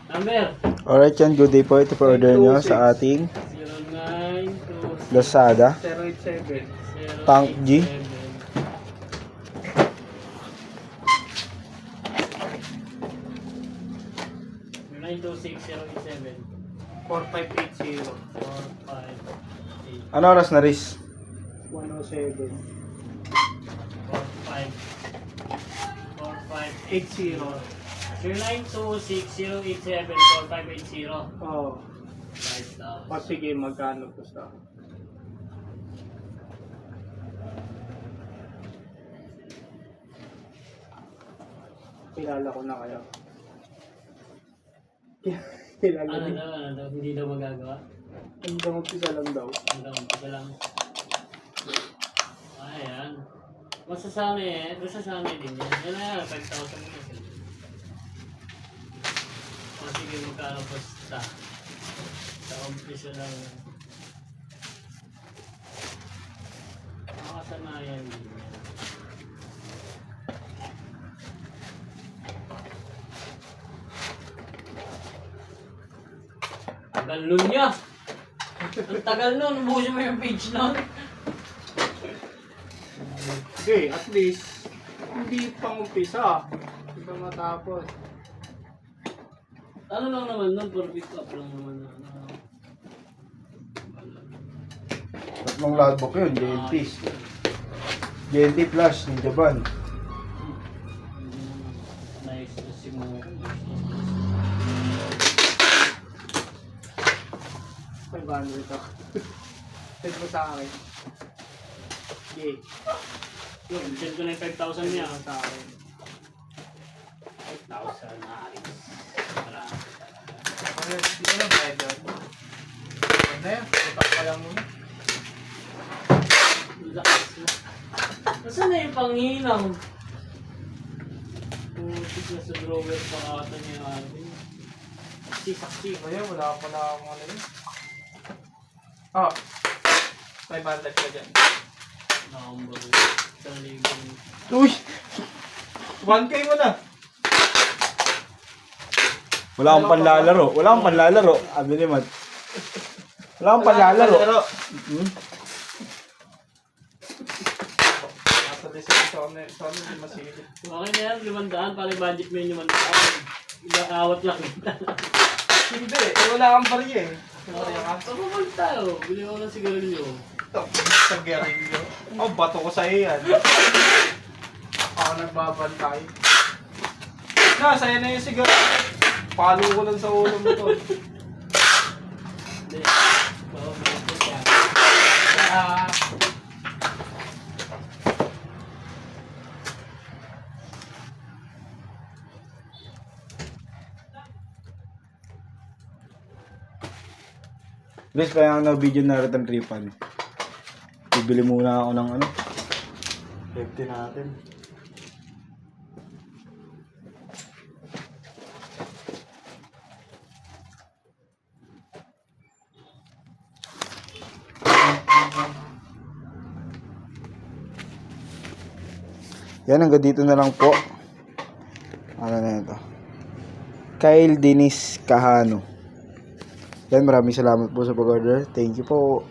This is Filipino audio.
Number. Alright yan, good day po. Ito po order nyo sa ating 0926 Lazada 087. Tank G. 0926 4580. 087 45 Ano oras na, Riz? 107. 45 0926 087 4580. Oo. Right now. O sige, magkano gusto? Kilala ko na kayo. Kilala Ano din. daw, hindi daw magagawa. Hanggang umpisa lang daw. Ito lang. Ayan. Masasanay din yan. Yan na, 5,000 na. O sige, magkano basta. Sa umpisa lang. Makasanayan din yan. Tagal nun niya. Ang tagal nun, busin mo yung page nun. Okay, at least, hindi pang umpisa. Hindi pa matapos. Ano lang naman nun, for pick up lang naman. Tatlong logbook yun, JNT. JNT Plus, Ninja Van. Nice to see mo. 500 ako. Send mo sa akin. Okay. Yun, send ko na yung 5,000 niya. Send mo sa akin. 5,000 na alis. Hindi ko lang bayad doon. Ano yan? Utak pa lang muna. Lakas mo. Nasaan na yung panghinaw? Putik na sa drawer pa ata niya natin. Saksi. Kaya wala pala akong ano yun. Oh. 500 ka dyan. Nakambag. 1,000. Uy! 1K mo na. Wala akong panlalaro. Wala akong panlalaro. Sabi ni Matt. Wala akong panlalaro. Hmm? Nasa design sa ano hindi masilip. Okay na yan, 500. Pala budget mo yung 500. Ilang awat lang. Hindi, wala kang barya eh. Barya ka. Pagpapag tayo. Bili ko ng sigarilyo. Ito, sa gerilyo. Oh, bato ko sa'yo yan. Ako nagbabantay. Na, sa'yo na yung sigarilyo. Palo ko lang sa ulo mo to. Hindi. Oo, ito siya. Ah, Riz, kaya na video na return refund. Bibili muna ako ng ano. 50 natin. Yan, hanggang dito na lang po. Ano na ito? Kyle Dennis Kahano. Yan, maraming salamat po sa pag-order. Thank you po.